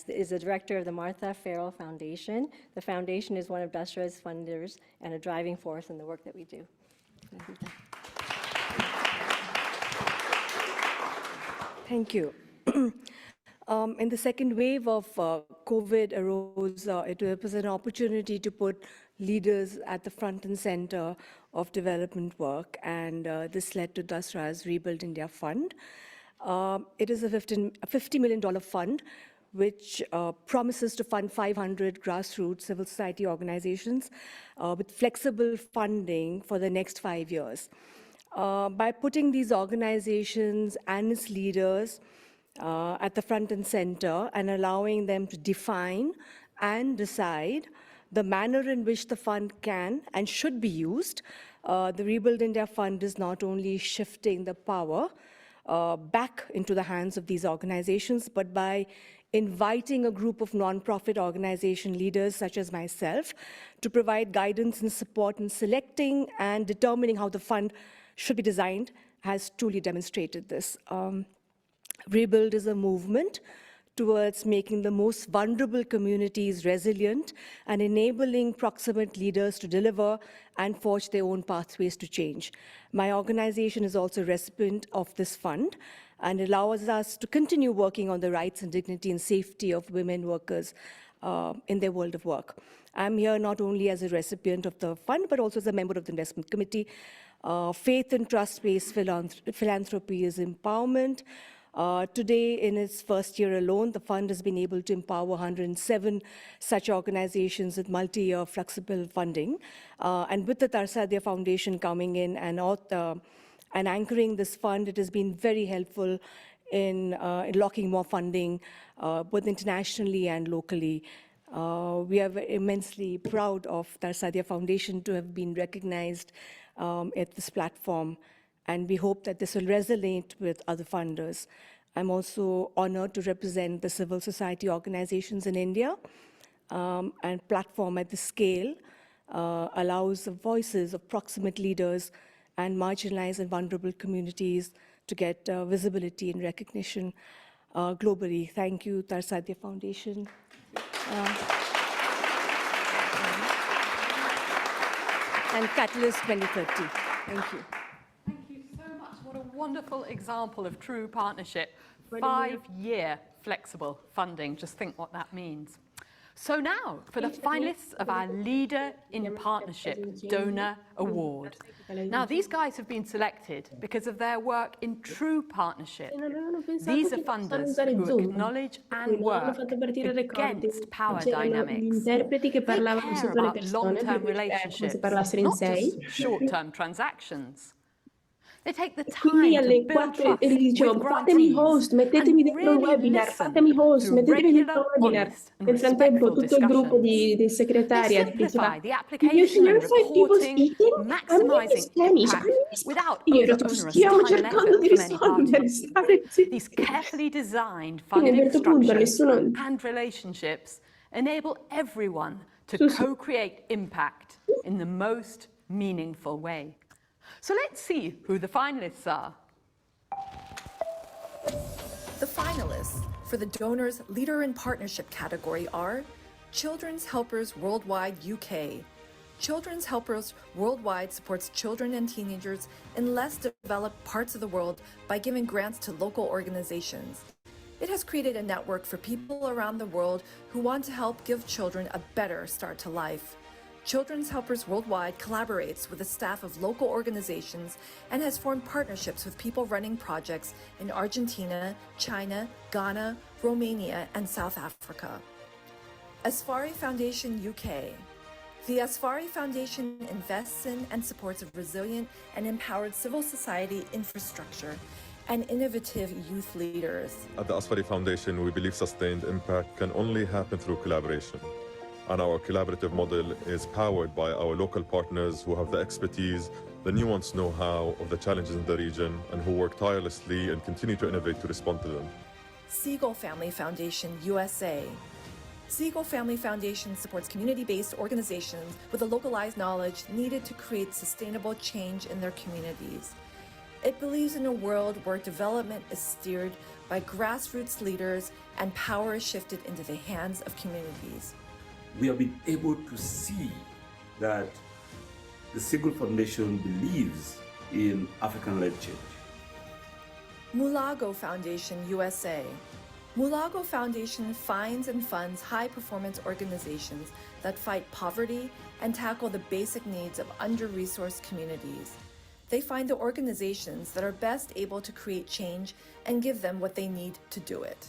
is the director of the Martha Farrell Foundation. The foundation is one of Dashra's funders and a driving force in the work that we do. Nandita. Thank you. In the second wave of COVID arose, it was an opportunity to put leaders at the front and center of development work, and this led to Dashra's Rebuild India Fund. It is a $50 million fund which promises to fund 500 grassroots civil society organizations with flexible funding for the next 5 years. By putting these organizations and its leaders at the front and center and allowing them to define and decide the manner in which the fund can and should be used, the Rebuild India Fund is not only shifting the power back into the hands of these organizations, but by inviting a group of nonprofit organization leaders such as myself to provide guidance and support in selecting and determining how the fund should be designed, has truly demonstrated this. Rebuild is a movement towards making the most vulnerable communities resilient and enabling proximate leaders to deliver and forge their own pathways to change. My organization is also a recipient of this fund and allows us to continue working on the rights and dignity and safety of women workers in their world of work. I'm here not only as a recipient of the fund, but also as a member of the investment committee. Faith and trust-based philanthropy is empowerment. Today, in its first year alone, the fund has been able to empower 107 such organizations with multi-year flexible funding. And with the Tarsadia Foundation coming in and anchoring this fund, it has been very helpful in locking more funding, both internationally and locally. We are immensely proud of Tarsadia Foundation to have been recognized at this platform, and we hope that this will resonate with other funders. I'm also honored to represent the civil society organizations in India, and platform at this scale allows the voices of proximate leaders and marginalized and vulnerable communities to get visibility and recognition globally. Thank you, Tarsadia Foundation. And Catalyst 2030. Thank you. Thank you so much. What a wonderful example of true partnership. 5-year flexible funding. Just think what that means. So now, for the finalists of our Leader in Partnership Donor Award. Now, these guys have been selected because of their work in true partnership. These are funders who acknowledge and work against power dynamics. They care about long-term relationships, not just short-term transactions. They take the time to build trust with grantees and really listen through regular, honest and respectful discussions. They simplify the application and reporting, maximising impact without over-onerous time and effort from any party. These carefully designed funding structures and relationships enable everyone to co-create impact in the most meaningful way. So let's see who the finalists are. The finalists for the Donors Leader in Partnership category are Children's Helpers Worldwide UK. Children's Helpers Worldwide supports children and teenagers in less developed parts of the world by giving grants to local organizations. It has created a network for people around the world who want to help give children a better start to life. Children's Helpers Worldwide collaborates with the staff of local organizations and has formed partnerships with people running projects in Argentina, China, Ghana, Romania, and South Africa. Asfari Foundation UK. The Asfari Foundation invests in and supports a resilient and empowered civil society infrastructure and innovative youth leaders. At the Asfari Foundation, we believe sustained impact can only happen through collaboration. And our collaborative model is powered by our local partners who have the expertise, the nuanced know-how of the challenges in the region, and who work tirelessly and continue to innovate to respond to them. Siegel Family Foundation USA. Siegel Family Foundation supports community-based organizations with the localized knowledge needed to create sustainable change in their communities. It believes in a world where development is steered by grassroots leaders and power is shifted into the hands of communities. We have been able to see that the Siegel Foundation believes in African-led change. Mulago Foundation USA. Mulago Foundation finds and funds high-performance organizations that fight poverty and tackle the basic needs of under-resourced communities. They find the organizations that are best able to create change and give them what they need to do it.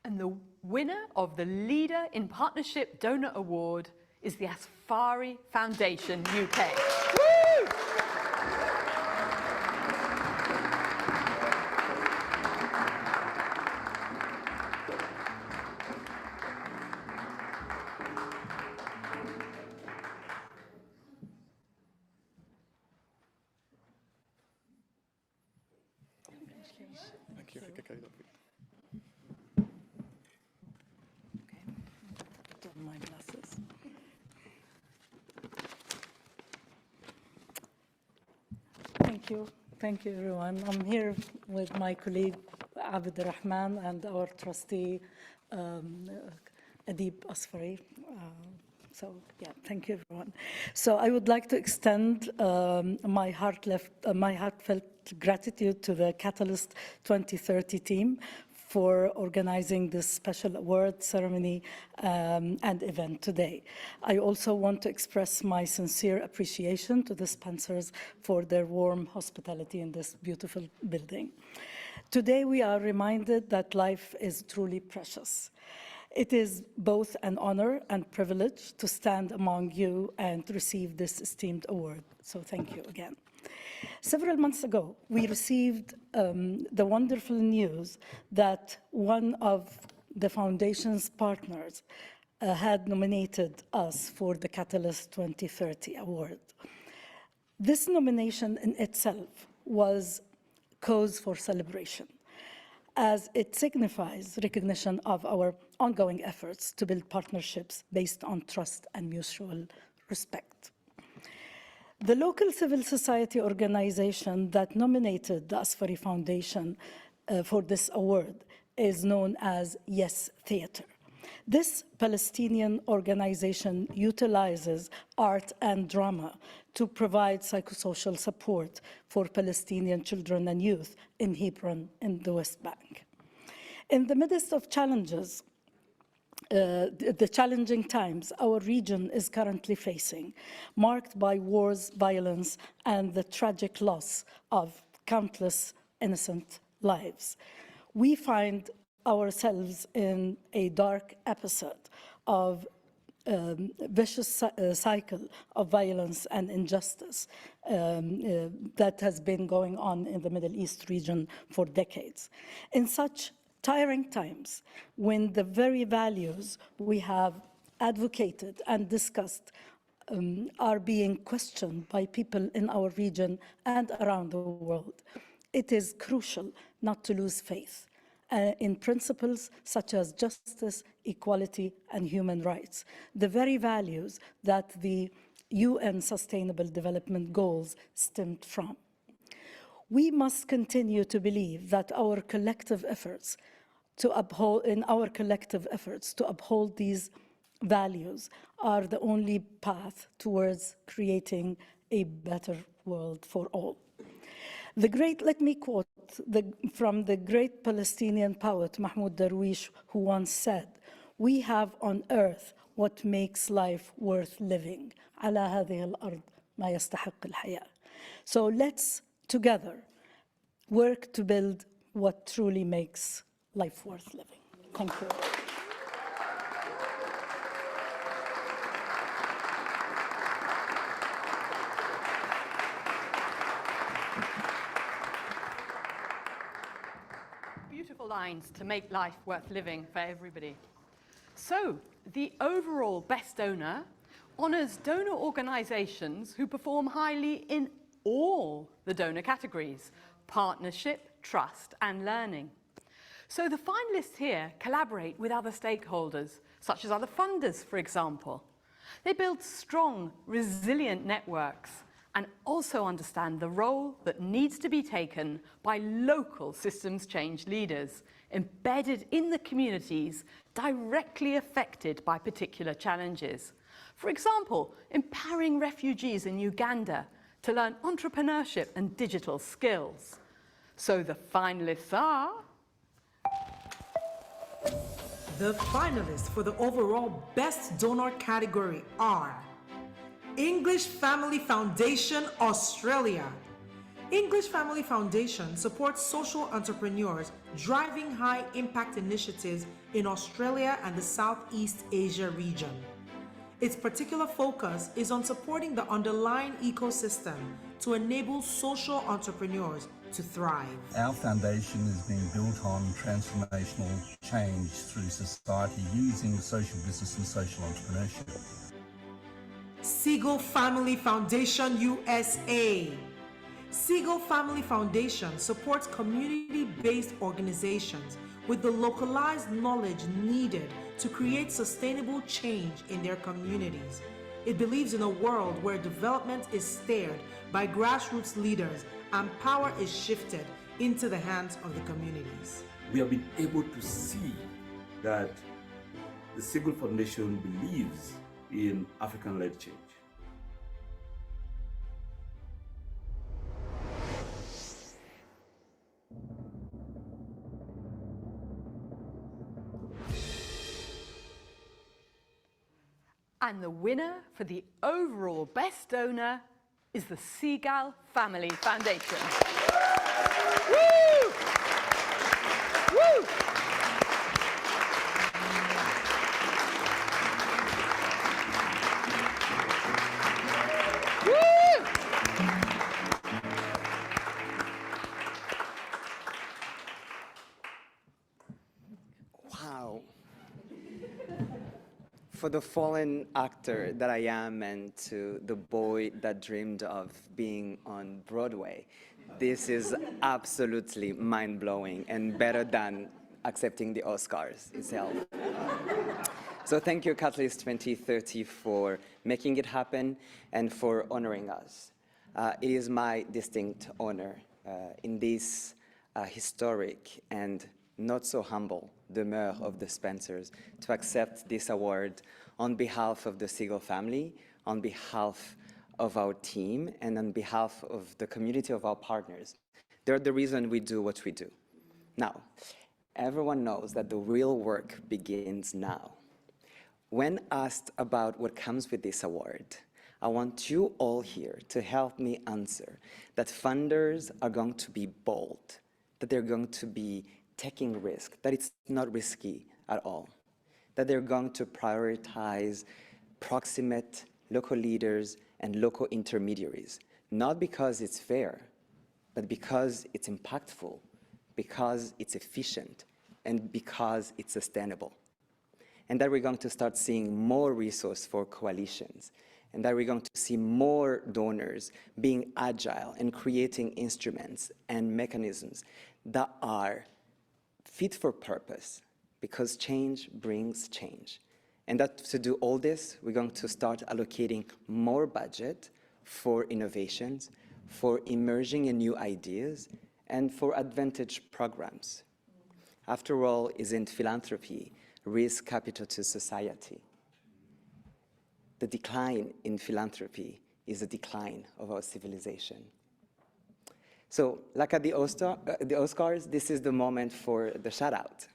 And the winner of the Leader in Partnership Donor Award is the Asfari Foundation UK. Woo! Thank you. My glasses. Thank you everyone. I'm here with my colleague Abd Rahman and our trustee Adib Asfari. So yeah, thank you everyone. So I would like to extend my heartfelt gratitude to the Catalyst 2030 team for organizing this special award ceremony and event today. I also want to express my sincere appreciation to the sponsors for their warm hospitality in this beautiful building. Today, we are reminded that life is truly precious. It is both an honor and privilege to stand among you and receive this esteemed award. So thank you again. Several months ago, we received the wonderful news that one of the foundation's partners had nominated us for the Catalyst 2030 award. This nomination in itself was cause for celebration, as it signifies recognition of our ongoing efforts to build partnerships based on trust and mutual respect. The local civil society organization that nominated the Asfari Foundation for this award is known as Yes Theatre. This Palestinian organization utilizes art and drama to provide psychosocial support for Palestinian children and youth in Hebron in the West Bank. In the midst of challenges, the challenging times our region is currently facing, marked by wars, violence, and the tragic loss of countless innocent lives, we find ourselves in a dark episode of vicious cycle of violence and injustice that has been going on in the Middle East region for decades. In such tiring times, when the very values we have advocated and discussed are being questioned by people in our region and around the world, it is crucial not to lose faith in principles such as justice, equality, and human rights, the very values that the UN Sustainable Development Goals stemmed from. We must continue to believe that our collective efforts to uphold these values are the only path towards creating a better world for all. Let me quote from the great Palestinian poet Mahmoud Darwish, who once said, "We have on earth what makes life worth living. على هذه الأرض ما يستحق الحياة." So let's together work to build what truly makes life worth living. Thank you. Beautiful lines to make life worth living for everybody. So, the overall Best Donor honors donor organizations who perform highly in all the donor categories: partnership, trust, and learning. So the finalists here collaborate with other stakeholders, such as other funders, for example. They build strong, resilient networks and also understand the role that needs to be taken by local systems change leaders, embedded in the communities directly affected by particular challenges. For example, empowering refugees in Uganda to learn entrepreneurship and digital skills. So the finalists are... The finalists for the overall Best Donor category are English Family Foundation Australia. English Family Foundation supports social entrepreneurs driving high-impact initiatives in Australia and the Southeast Asia region. Its particular focus is on supporting the underlying ecosystem to enable social entrepreneurs to thrive. Our foundation is being built on transformational change through society using social business and social entrepreneurship. Siegel Family Foundation USA. Siegel Family Foundation supports community-based organizations with the localized knowledge needed to create sustainable change in their communities. It believes in a world where development is steered by grassroots leaders and power is shifted into the hands of the communities. We have been able to see that the Siegel Foundation believes in African-led change. And the winner for the overall best donor is the Seagal Family Foundation. Woo! Woo! Wow. For the fallen actor that I am and to the boy that dreamed of being on Broadway, this is absolutely mind-blowing and better than accepting the Oscars itself. So thank you, Catalyst 2030, for making it happen and for honoring us. It is my distinct honor in this historic and not so humble demeure of the Spencers to accept this award on behalf of the Seagal family, on behalf of our team, and on behalf of the community of our partners. They're the reason we do what we do. Now, everyone knows that the real work begins now. When asked about what comes with this award, I want you all here to help me answer that funders are going to be bold, that they're going to be taking risk, that it's not risky at all, that they're going to prioritize proximate local leaders and local intermediaries, not because it's fair, but because it's impactful, because it's efficient, and because it's sustainable. And that we're going to start seeing more resource for coalitions, and that we're going to see more donors being agile and creating instruments and mechanisms that are fit for purpose, because change brings change. And that to do all this, we're going to start allocating more budget for innovations, for emerging in new ideas, and for advantage programs. After all, isn't philanthropy risk capital to society? The decline in philanthropy is a decline of our civilization. So, like at the Oscars, this is the moment for the shout-out.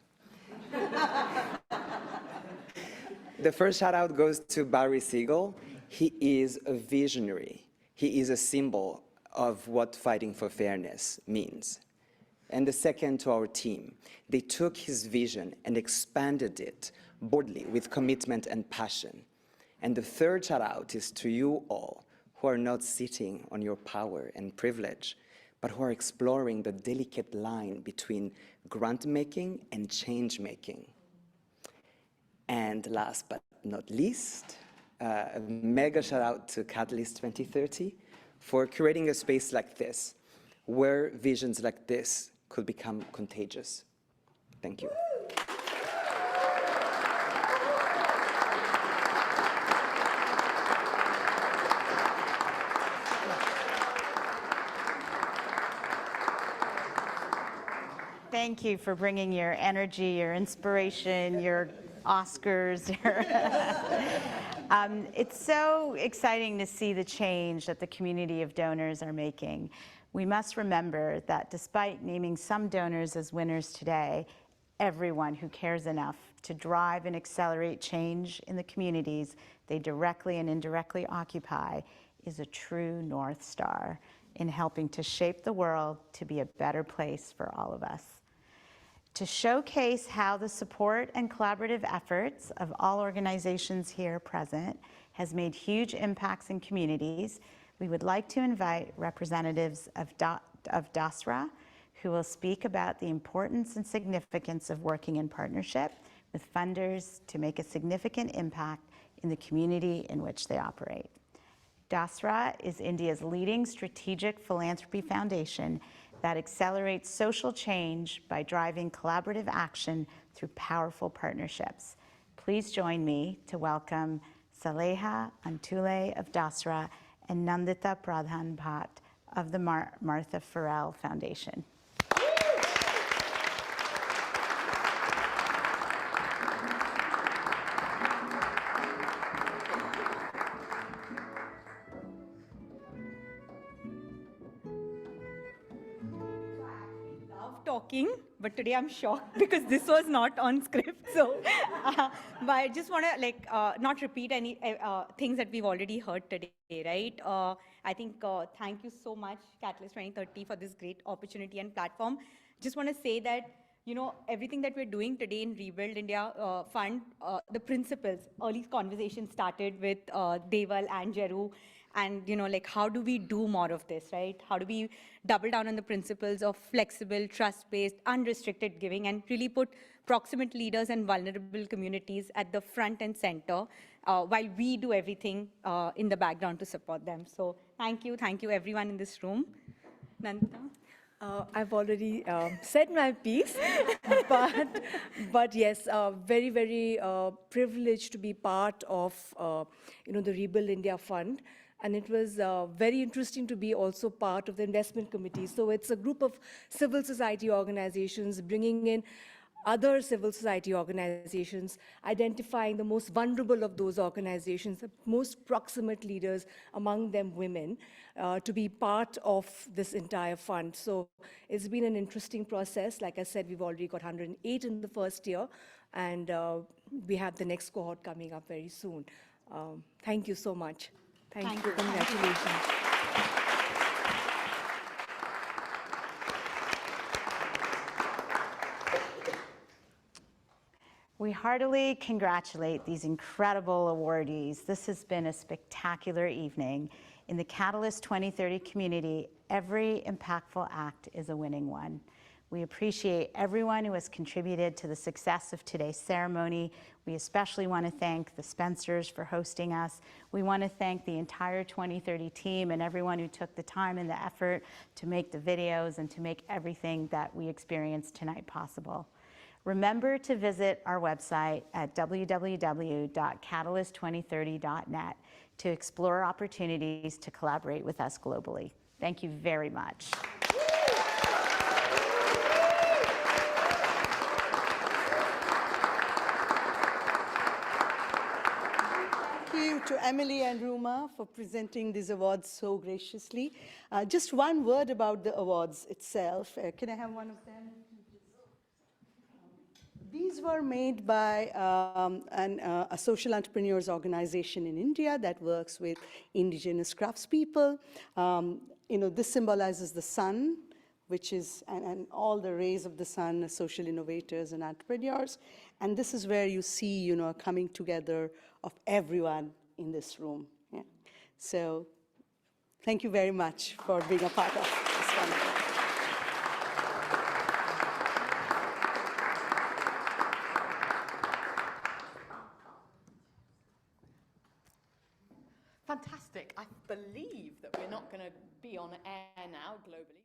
The first shout-out goes to Barry Seagal. He is a visionary. He is a symbol of what fighting for fairness means. And the second to our team. They took his vision and expanded it boldly with commitment and passion. And the third shout-out is to you all who are not sitting on your power and privilege, but who are exploring the delicate line between grant-making and change-making. And last but not least, a mega shout-out to Catalyst 2030 for creating a space like this, where visions like this could become contagious. Thank you. Thank you for bringing your energy, your inspiration, your Oscars. It's so exciting to see the change that the community of donors are making. We must remember that despite naming some donors as winners today, everyone who cares enough to drive and accelerate change in the communities they directly and indirectly occupy is a true North Star in helping to shape the world to be a better place for all of us. To showcase how the support and collaborative efforts of all organizations here present has made huge impacts in communities, we would like to invite representatives of DASRA, who will speak about the importance and significance of working in partnership with funders to make a significant impact in the community in which they operate. DASRA is India's leading strategic philanthropy foundation that accelerates social change by driving collaborative action through powerful partnerships. Please join me to welcome Saleha Antule of DASRA and Nandita Pradhan Bhatt of the Martha Farrell Foundation. Talking but today I'm shocked because this was not on script. So, but I just want to not repeat any things that we've already heard today, right? I think thank you so much, Catalyst 2030, for this great opportunity and platform. Just want to say that, everything that we're doing today in Rebuild India Fund, the principles, early conversation started with Deval and Jeru, and, how do we do more of this, right? How do we double down on the principles of flexible, trust-based, unrestricted giving, and really put proximate leaders and vulnerable communities at the front and center, while we do everything in the background to support them. So thank you everyone in this room. Nandita? I've already said my piece, but yes, very, very privileged to be part of, the Rebuild India Fund. And it was very interesting to be also part of the investment committee. So it's a group of civil society organizations bringing in other civil society organizations, identifying the most vulnerable of those organizations, the most proximate leaders, among them women, to be part of this entire fund. So it's been an interesting process. Like I said, we've already got 108 in the first year, and we have the next cohort coming up very soon. Thank you so much. Thank you. Congratulations. We heartily congratulate these incredible awardees. This has been a spectacular evening. In the Catalyst 2030 community, every impactful act is a winning one. We appreciate everyone who has contributed to the success of today's ceremony. We especially want to thank the Spencers for hosting us. We want to thank the entire 2030 team and everyone who took the time and the effort to make the videos and to make everything that we experienced tonight possible. Remember to visit our website at www.catalyst2030.net to explore opportunities to collaborate with us globally. Thank you very much. Thank you to Emily and Ruma for presenting these awards so graciously. Just one word about the awards itself. Can I have one of them? These were made by a social entrepreneurs organization in India that works with indigenous craftspeople. This symbolizes the sun, which is, and all the rays of the sun, social innovators and entrepreneurs. And this is where you see, a coming together of everyone in this room. Yeah. So thank you very much for being a part of this one. Fantastic. I believe that we're not going to be on air now globally.